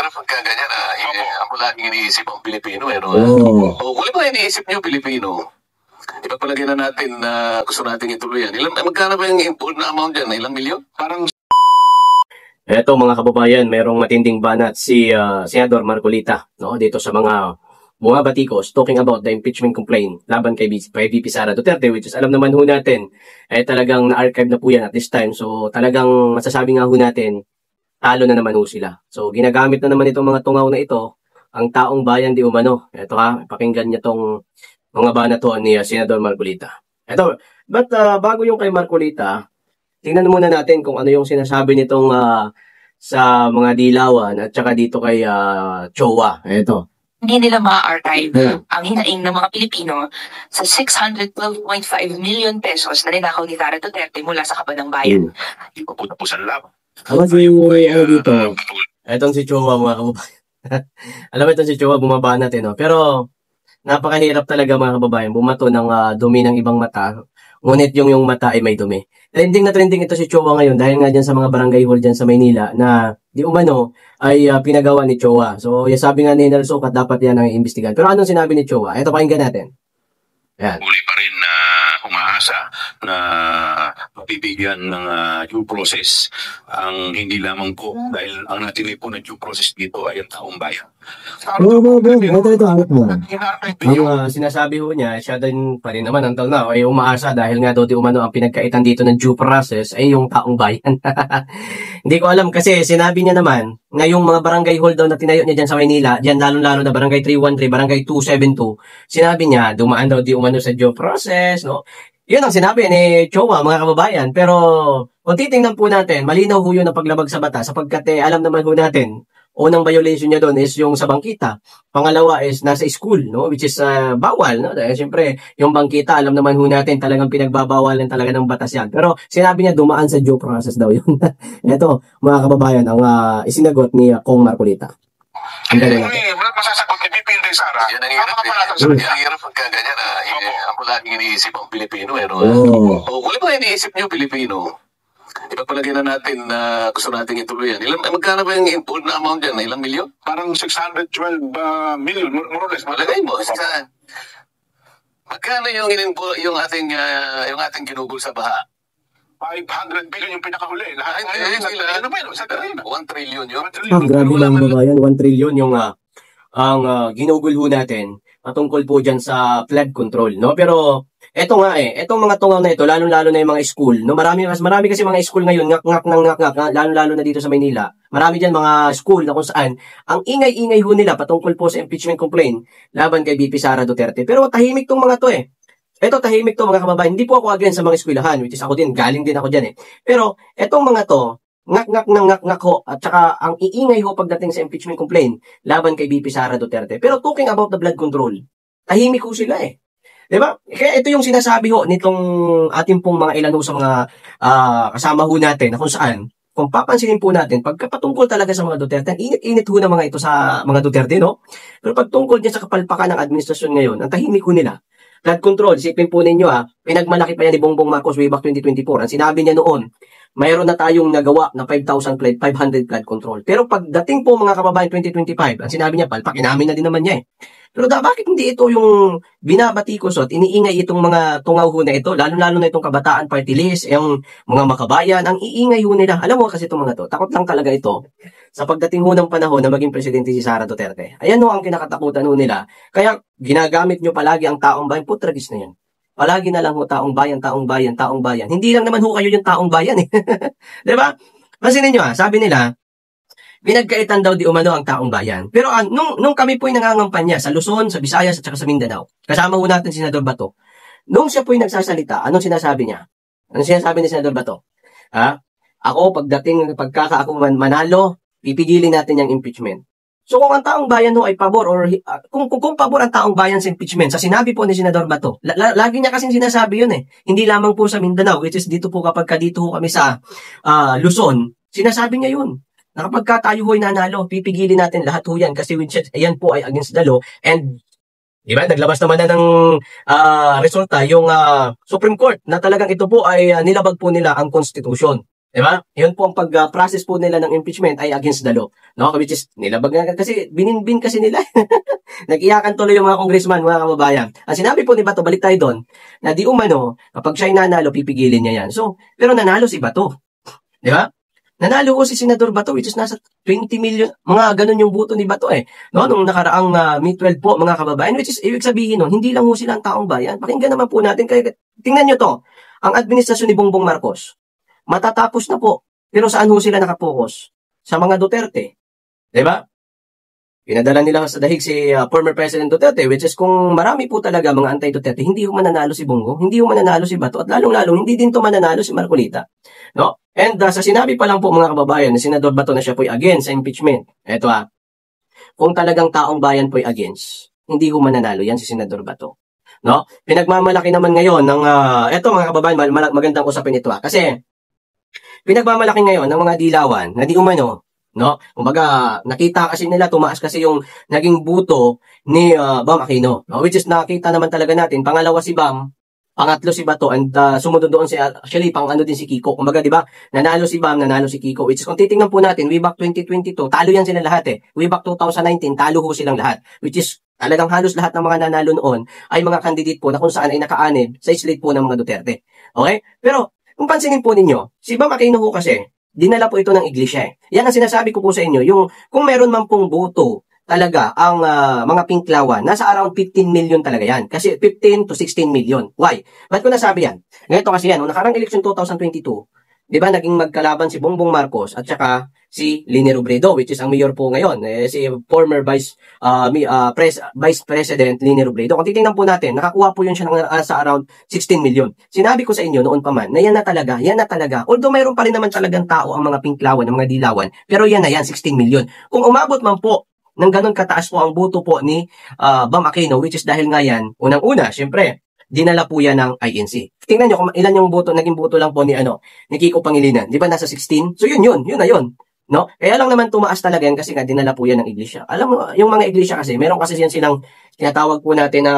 Mahirap pagka ganyan, ako laging iniisip ang Pilipino, wala ba iniisip niyo Pilipino? Ipagpalagay na natin na gusto natin ituloy yan. Magkano ba yung import na amount dyan? Ilang milyon? Parang... Eto mga kababayan, merong matinding banat si Senador Marcolita, no, dito sa mga bumabatikos talking about the impeachment complaint laban kay VP Sara Duterte, which is alam naman ho natin, talagang na-archive na po yan at this time. So talagang masasabi nga ho natin, talo na naman ho sila. So ginagamit na naman itong mga tungaw na ito, ang taong bayan di umano. Ito pakinggan niya tong mga banat to ni Senador Marcolita. Ito, but bago yung kay Marcolita, tingnan muna natin kung ano yung sinasabi nitong sa mga dilawan at saka dito kay Chowa. Ito. Hindi nila ma-archive ang hinaing ng mga Pilipino sa 612.5 million pesos na ninakaw ni Sara Duterte mula sa Kaban ng Bayan. Hindi ko po napusan lang. Alam si dito. Etong si Chowa mga kababayan. Alam mo itong si Chowa bumaba natin, no? Pero napakahirap talaga mga kababayan bumato ng dumi ng ibang mata. Ngunit yung mata ay may dumi. Trending na trending ito si Chowa ngayon dahil nga dyan sa mga barangay hall dyan sa Maynila na di umano ay pinagawa ni Chowa. So sabi nga ni Nelson at dapat yan ang iimbestigahan. Pero anong sinabi ni Chowa? Ito pakinggan natin. Yan. Muli pa rin na umaasa na mabibigyan ng due process ang hindi lamang po dahil ang natin po na due process dito ay ang taong bayan. Ang sinasabi ho niya, siya din pa rin naman until now ay umaasa dahil nga daw di umano ang pinagkaitan dito ng due process ay yung taong bayan. Hindi ko alam kasi sinabi niya naman na yung mga barangay hall daw na tinayo niya dyan sa Maynila, dyan lalo-lalo na barangay 313, barangay 272, sinabi niya dumaan daw di umano sa due process, no? Yun ang sinabi ni Chowa, mga kababayan. Pero kung titingnan po natin, malinaw ho yun ang paglabag sa batas sapagkat alam naman ho natin, unang violation niya doon is yung sa bangkita. Pangalawa is nasa school, no, which is bawal, no? Dahil siyempre, yung bangkita, alam naman ho natin, talagang pinagbabawalan talaga ng batas yan. Pero sinabi niya dumaan sa due process daw yun. Ito, mga kababayan, ang isinagot ni Kong Marcolita. Ang galing natin. Wala masasagot kay VP Sara. Yan ang hirap pagka ganyan. Ako laging iniisip ang Pilipino, wala ba iniisip niyo Pilipino? Ipagpalagay na natin na gusto natin ituloy yan. Magkano ba yung import na amount dyan? Ilang milyon? Parang 612 million, more or less. Malagay mo. Magkano yung ating ginugol sa baha? 500 billion yung pinakahuli. Lahat ano ba yun? 1 trillion yun? Grabe lang babayan. 1 trillion yung ang ginugol ho natin patungkol po dyan sa flood control, no? Pero eto nga etong mga tungaw na ito, lalo-lalo na yung mga school, no? Marami kasi mga school ngayon, ngak-ngak, lalo-lalo na dito sa Maynila. Marami dyan mga school na kung saan ang ingay-ingay ho nila patungkol po sa impeachment complaint laban kay VP Sara Duterte. Pero tahimik tong mga to Eto, tahimik to mga kababayan. Hindi po ako against sa mga eskwelahan, which is ako din, galing din ako dyan Pero etong mga to, ngak-ngak ho, at saka ang iingay ho pagdating sa impeachment complaint laban kay VP Sara Duterte. Pero talking about the blood control, tahimik ho sila Diba? Kaya ito yung sinasabi ho nitong ating pong mga ilan ho sa mga kasama ho natin na kung saan, kung papansinin po natin, pagkapatungkol talaga sa mga Duterte, init-init ho na mga ito sa mga Duterte, no? Pero pagtungkol niya sa kapalpakan ng administrasyon ngayon, ang tahimik ho nila. Flood control, isipin po ninyo pinagmalaki pa yan ni Bongbong Marcos way back 2024. Ang sinabi niya noon, mayroon na tayong nagawa na 5,500 flood control. Pero pagdating po mga kababayan 2025, ang sinabi niya, palpakin namin na din naman niya Pero bakit hindi ito yung binabatikos at iniingay itong mga tungaw ho na ito, lalo-lalo na itong kabataan party list, yung mga makabayan, ang iingay ho nila. Alam mo kasi itong mga to, takot lang talaga ito sa pagdating ho ng panahon na maging presidente si Sara Duterte. Ayan ho ang kinakatakutan ho nila. Kaya ginagamit nyo palagi ang taong bayan, putragis na yan. Palagi na lang ho taong bayan, taong bayan, taong bayan. Hindi lang naman ho kayo yung taong bayan Diba? Pansinin nyo sabi nila, pinagkaitan daw di umano ang taong bayan. Pero nung kami po'y nangangampanya sa Luzon, sa Visayas at saka sa Mindanao, kasama ho natin si Senador Bato, nung siya po'y nagsasalita, anong sinasabi niya? Anong sinasabi ni Senador Bato? Ako, pagkaka ako manalo, pipigilin natin yung impeachment. So kung ang taong bayan ho ay pabor or kung pabor ang taong bayan sa impeachment, sa sinabi po ni Senador Bato, lagi niya kasing sinasabi yun Hindi lamang po sa Mindanao, which is dito po kapag dito ho kami sa Luzon, sinasabi niya yun. Na kapag tayo ho'y nanalo, pipigilin natin lahat ho yan kasi ayan po ay against the law. And, di ba, naglabas naman na ng resulta yung Supreme Court na talagang ito po ay nilabag po nila ang Constitution. Diba? Yun po ang pag-process po nila ng impeachment ay against the law. No? Which is, nilabag na kasi, bininbin kasi nila. Nag-iyakan tuloy yung mga congressman, mga kababayan. Ang sinabi po ni Bato, balik tayo doon, na di umano, kapag siya'y nanalo, pipigilin niya yan. So, pero nanalo si Bato. Di ba? Nanalo ko si Senador Bato, which is nasa 20 million, mga ganun yung boto ni Bato eh. No? Nung nakaraang May 12 po, mga kababayan, which is, ibig sabihin nun, hindi lang ho sila ang taong bayan. Pakinggan naman po natin, kaya tingnan nyo to, ang administrasyon ni Bongbong Marcos, matatapos na po. Pero saan ho sila nakapokus? Sa mga Duterte. Diba? Pinadala nila sa dahig si former President Duterte, which is kung marami po talaga mga anti-Duterte, hindi ho mananalo si Bongo, hindi ho mananalo si Bato, at lalong-lalong hindi din to mananalo si Marcolita. No? And sa sinabi pa lang po mga kababayan, na Senador Bato na siya po'y against sa impeachment. Eto kung talagang taong bayan po'y against, hindi ho mananalo yan si Senador Bato. No? Pinagmamalaki naman ngayon ng, eto mga kababayan, magandang usapin ito kasi, pinagmamalaki ngayon ng mga dilawan na di umano, no? Kumbaga, nakita kasi nila, tumaas kasi yung naging buto ni Bam Aquino, no? Which is nakita naman talaga natin, pangalawa si Bam, pangatlo si Bato, and sumunod doon si, actually, din si Kiko. Kumbaga, di ba, nanalo si Bam, nanalo si Kiko, which is kung titingnan po natin, way back 2022, talo yan sila lahat eh. Way back 2019, talo ho silang lahat. Which is, talagang halos lahat ng mga nanalo noon ay mga candidate po na kung saan ay nakaanib sa slate po ng mga Duterte. Okay? Pero, kung pansinin po ninyo, si Bam Aquino ho kasi, dinala po ito ng iglesia eh. Yan ang sinasabi ko po sa inyo, yung kung meron man pong boto talaga ang mga pinklawan, nasa around 15 million talaga yan. Kasi 15 to 16 million. Why? Ba't ko nasabi yan? Ganito kasi yan, nung nakarang election 2022, di ba naging magkalaban si Bongbong Marcos at saka si Leni Robredo, which is ang mayor po ngayon, si former Vice President Leni Robredo. Kung titingnan po natin, nakakuha po yun siya sa around 16 million. Sinabi ko sa inyo noon pa man, na yan na talaga. Although mayroon pa rin naman talagang tao ang mga pinklawan, ang mga dilawan, pero yan na yan, 16 million. Kung umabot man po ng ganun kataas po ang boto po ni Bam Aquino, which is dahil nga yan, unang-una, syempre, dinala po yan ng INC. Tingnan nyo kung ilan yung boto, naging boto lang po ni Kiko Pangilinan. Di ba nasa 16? So yun na yun. No? Kaya lang naman tumaas talaga yan kasi nga dinala po yan ng iglesia. Alam mo, yung mga iglesia kasi, meron kasi yan silang tinatawag po natin na,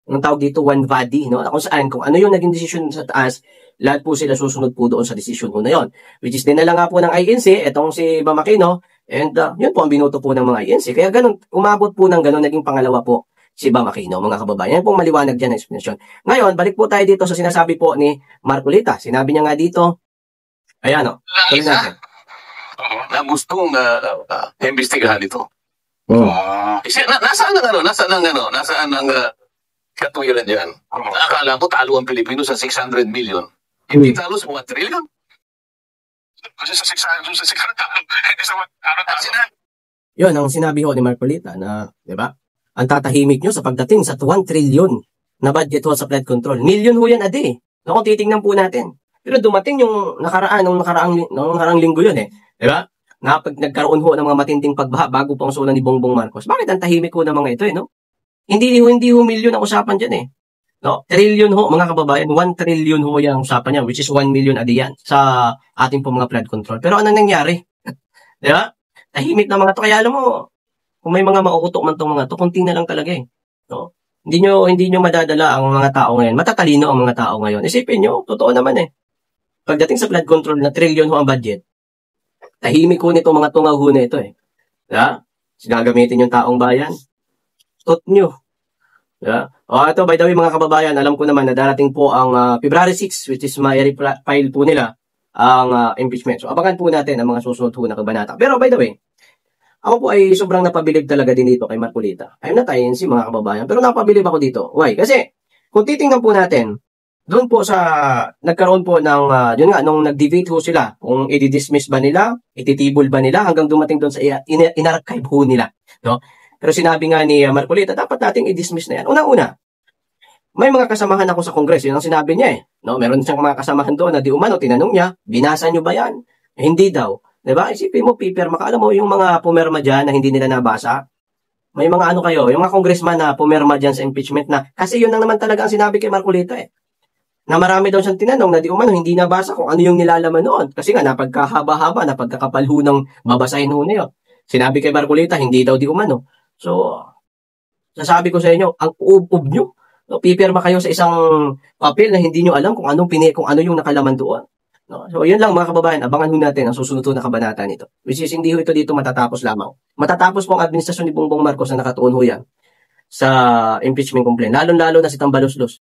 ang tawag dito, one body, no? Kung saan, kung ano yung naging desisyon sa taas, lahat po sila susunod po doon sa desisyon po na yun. Which is dinala nga po ng INC, etong si Bam Aquino, and yun po ang binoto po ng mga INC. Kaya ganun, umabot po ng ganun, naging pangalawa po si Bam Aquino, mga kababayan. Yan pong maliwanag dyan na explanation. Ngayon, balik po tayo dito sa sinasabi po ni Marcolita. Sinabi niya nga dito, ayan tuloy natin. Na gustong imbestigahan ito. Nasaan ang katuwiran dyan? Akala ko talo ang Pilipino sa 600 million. Hindi talo sa 1 trillion. Kasi sa 600 talo. Yun, ang sinabi ho ni Marcolita na, di ba? Ang tatahimik nyo sa pagdating sa 1 trillion na budget ho sa flood control. Million ho yan a day. No, kung titingnan po natin. Pero dumating yung nakaraang linggo yun eh. Diba? Nagkaroon ho ng mga matinding pagbaha bago po ang suna ni Bongbong Marcos. Bakit ang tahimik ho ng mga ito no? Hindi ho milyon ang usapan dyan eh. No? Trillion ho, mga kababayan. 1 trillion ho yung usapan niya, which is 1 million a day yan sa ating po mga flood control. Pero ano nangyari? Diba? Tahimik na mga to. Kaya alam mo, kung may mga mauutok man itong mga to, kunti na lang talaga eh. No? Hindi nyo madadala ang mga tao ngayon. Matatalino ang mga tao ngayon. Isipin nyo, totoo naman eh. Pagdating sa flood control na trillion ho ang budget, tahimik ko nito mga tungaw ho na ito eh. Diba? Gagamitin yung taong bayan. Tot nyo. Diba? Ito, by the way mga kababayan, alam ko naman na darating po ang February 6, which is ma-file po nila ang impeachment. So, abangan po natin ang mga susunod po na kabanata. Pero by the way, ako po ay sobrang napabilib talaga din dito kay Marcolita. I'm not INC mga kababayan, pero napabilib ako dito. Why? Kasi, kung titingnan po natin, doon po sa, nagkaroon po ng, yun nga, nung nag-debate ho sila, kung i-dismiss ba nila, ititibol ba nila, hanggang dumating doon sa in-archive ho nila. No? Pero sinabi nga ni Marcolita, dapat nating i-dismiss na yan. Unang-una, may mga kasamahan ako sa Kongres, yun ang sinabi niya eh. No? Meron siyang mga kasamahan doon na di umano, tinanong niya, binasa niyo ba yan? Hindi daw. Diba? Isipin mo, pipirma ka. Alam mo, yung mga pumirma dyan na hindi nila nabasa, may mga kayo, yung mga congressman na pumirma dyan sa impeachment na, kasi yun lang naman talaga ang sinabi kay Marcolita eh. Na marami daw siyang tinanong na di umano, hindi nabasa kung ano yung nilalaman noon. Kasi nga, napagkahaba-haba, napagkakapalho ng babasahin ho na yun. Sinabi kay Marcolita, hindi daw di umano. So, sasabi ko sa inyo, ang uub nyo. No, pipirma kayo sa isang papel na hindi nyo alam kung ano yung nakalaman doon. No? So, yun lang mga kababayan, abangan ho natin ang susunod na kabanata nito. Which is, hindi ho ito dito matatapos lamang. Matatapos po ang administrasyon ni Bongbong Marcos na nakatuon ho yan sa impeachment complaint. Lalo-lalo na si Tambaluslos.